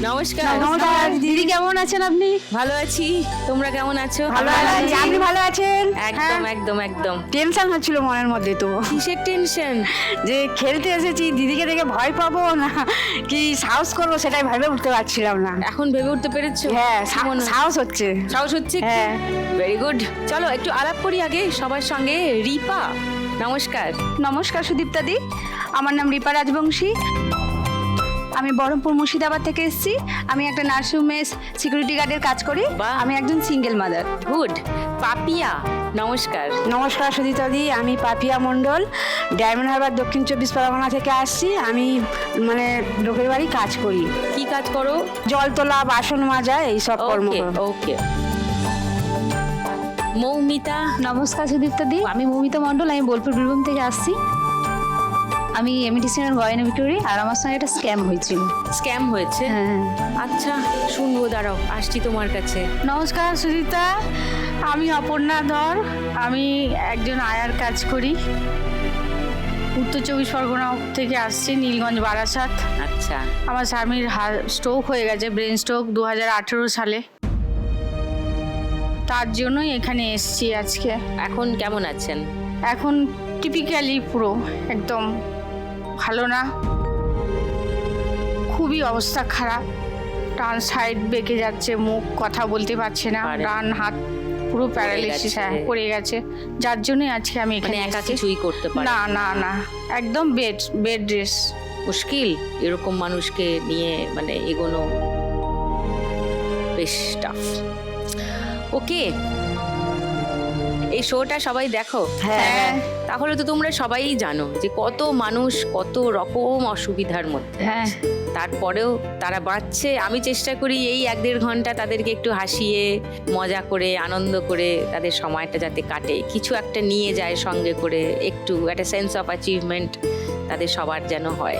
নমস্কার। নমস্কার দিদি, কেমন আছেন আপনি? ভালো আছি, তোমরা কেমন আছো? ভালো আছি। আপনি ভালো আছেন? একদম একদম একদম। টেনশন হচ্ছিল মনের মধ্যে, তো কিসের টেনশন? যে খেলতে এসেছি, দিদিকে দেখে ভয় পাবো না কি সাহস করবো সেটাই ভেবে উঠতে পারছিলাম না। এখন ভেবে উঠতে পেরেছো? হ্যাঁ, কেমন সাহস হচ্ছে। সাহস হচ্ছে? হ্যাঁ। Very good. চলো একটু আলাপ করি আগে সবার সঙ্গে। রিপা, নমস্কার। নমস্কার সুদীপ্তা দি, আমার নাম রিপা রাজবংশী। আমি বহরমপুর মুর্শিদাবাদ থেকে এসেছি। আমি একটা নার্সিংহোমে সিকিউরিটি গার্ডের কাজ করি। বাহ। আমি একজন সিঙ্গেল মাদার। গুড। পাপিয়া, নমস্কার। নমস্কার সুদীপ্তা দি, আমি পাপিয়া মণ্ডল, ডায়মন্ড হারবার, দক্ষিণ 24 পরগনা থেকে আসছি। আমি লোকের বাড়ি কাজ করি। কি কাজ করো? জল তোলা, বাসন মাজা, এইসব কর্ম ওকে করি। ওকে। মৌমিতা। নমস্কার সুদীপ্তা দি, আমি মৌমিতা মণ্ডল, আমি বোলপুর বীরভূম থেকে আসছি। আমি এমডিসির গয়না বিক্রি করি, আর আমার সঙ্গে একটা স্ক্যাম হয়েছিল। স্ক্যাম হয়েছে? হ্যাঁ। আচ্ছা শুনবো, দাঁড়াও আসছি তোমার কাছে। নমস্কার সুজিতা, আমি অপর্ণা ধর। আমি একজন আয়ার কাজ করি। উত্তর 24 পরগনা থেকে আসছি, নীলগঞ্জ বারাসাত। আচ্ছা। আমার স্বামীর স্ট্রোক হয়ে গেছে, ব্রেন স্ট্রোক 2018 সালে। তার জন্যই এখানে এসছি আজকে। এখন কেমন আছেন? এখন টিপিক্যালি পুরো একদম ভালো না, খুবই অবস্থা খারাপ। ডান সাইড বেঁকে যাচ্ছে, মুখ কথা বলতে পারছে না, ডান হাত পুরো প্যারালাইসিস পড়ে গেছে। যার জন্যই আজকে আমি এখানে একা এসেছি। কিছুই করতে পারি না না না, একদম বেড রেস্ট। মুশকিল এরকম মানুষকে নিয়ে এগোনো, বেশ টাফ। ওকে, এই শোটা সবাই দেখো? হ্যাঁ। তাহলে তো তোমরা সবাই জানো যে কত মানুষ কত রকম অসুবিধার মধ্যে। হ্যাঁ। তারপরেও তারা বাঁচছে। আমি চেষ্টা করি এই 1-1.5 ঘন্টা তাদেরকে একটু হাসিয়ে মজা করে আনন্দ করে তাদের সময়টা যাতে কাটে, কিছু একটা নিয়ে যায় সঙ্গে করে, একটু একটা সেন্স অফ অ্যাচিভমেন্ট তাদের সবার যেন হয়।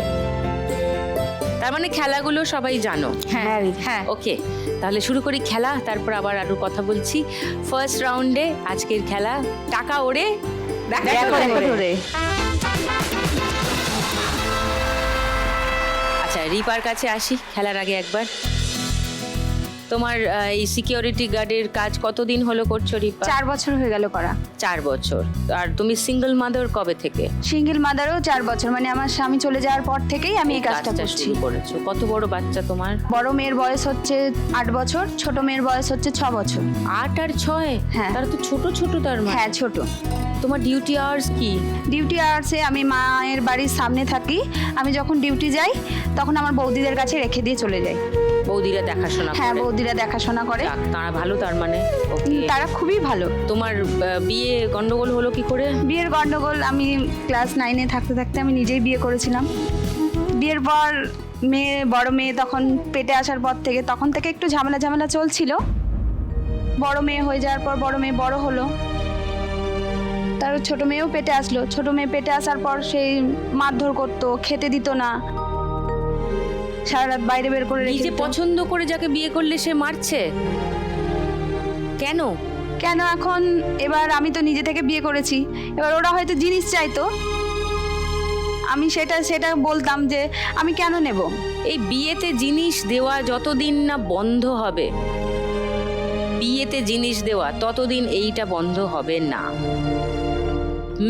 তার মানে খেলাগুলো সবাই জানো? হ্যাঁ হ্যাঁ। ওকে, তাহলে শুরু করি খেলা, তারপর আবার আরো কথা বলছি। ফার্স্ট রাউন্ডে আজকের খেলা টাকা ওড়ে দেখা করে। আচ্ছা রিপার কাছে আসি খেলার আগে একবার। তোমার এই সিকিউরিটি গার্ডের কাজ কতদিন হলো করছো রিপা? 4 বছর হয়ে গেল করা। 4 বছর। আর তুমি সিঙ্গেল মাদার কবে থেকে? সিঙ্গেল মাদারও 4 বছর, আমার স্বামী চলে যাওয়ার পর থেকেই আমি এই কাজটা করছি। শুরু করেছো। কত বড় বাচ্চা তোমার? বড় মেয়ের বয়স হচ্ছে 8 বছর, ছোট মেয়ের বয়স হচ্ছে 6 বছর। 8 আর 6? হ্যাঁ। তারা তো ছোট ছোট। তার মানে হ্যাঁ ছোট। তোমার ডিউটি আওয়ার্স কি? ডিউটি আওয়ার্সে আমি মায়ের বাড়ির সামনে থাকি। আমি যখন ডিউটি যাই তখন আমার বৌদিদের কাছে রেখে দিয়ে চলে যাই। বৌদিরা দেখাশোনা করে? হ্যাঁ, বৌদিরা দেখাশোনা করে। তারা ভালো তার মানে? ওকে। তারা খুবই ভালো। তোমার বিয়ে গন্ডগোল হলো কি করে? বিয়ের গন্ডগোল, আমি ক্লাস 9-এ থাকতে থাকতে আমি নিজেই বিয়ে করেছিলাম। বিয়ের পর বড় মেয়ে তখন পেটে আসার পর থেকে তখন থেকে একটু ঝামেলা চলছিল। বড় মেয়ে হয়ে যাওয়ার পর বড় মেয়ে বড় হলো, তার ছোট মেয়েও পেটে আসলো। ছোট মেয়ে পেটে আসার পর সেই মারধর করতো, খেতে দিত না, সারা রাত বাইরে বের করে রেখে নিজে দিত। পছন্দ করে যাকে বিয়ে করলে সে মারছে কেন? কেন এখন? এবার আমি তো নিজে থেকে বিয়ে করেছি, এবার ওরা হয়তো জিনিস চাইতো, আমি সেটা বলতাম যে আমি কেন নেব। এই বিয়েতে জিনিস দেওয়া যতদিন না বন্ধ হবে, বিয়েতে জিনিস দেওয়া ততদিন এইটা বন্ধ হবে না।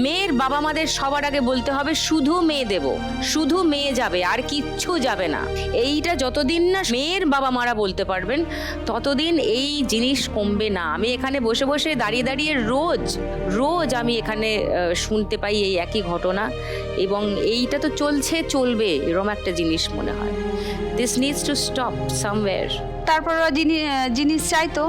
মেয়ের বাবা মাদের সবার আগে বলতে হবে শুধু মেয়ে দেব, শুধু মেয়ে যাবে, আর কিচ্ছু যাবে না। এইটা যতদিন না মেয়ের বাবা মারা বলতে পারবেন ততদিন এই জিনিস কমবে না। আমি এখানে বসে বসে দাঁড়িয়ে দাঁড়িয়ে রোজ আমি এখানে শুনতে পাই এই একই ঘটনা, এবং এইটা তো চলবে এরকম একটা জিনিস মনে হয়। This needs to stop somewhere. তারপর ওরা জিনিস চাইতো,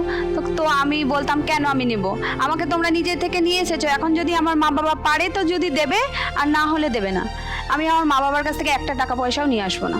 তো আমি বলতাম কেন আমি নেব, আমাকে তোমরা নিজে থেকে নিয়ে এসেছো, এখন যদি আমার মা বাবা পারে তো যদি দেবে, আর না হলে দেবে না। আমি আমার মা বাবার কাছ থেকে একটা টাকা পয়সাও নিয়ে আসবো না।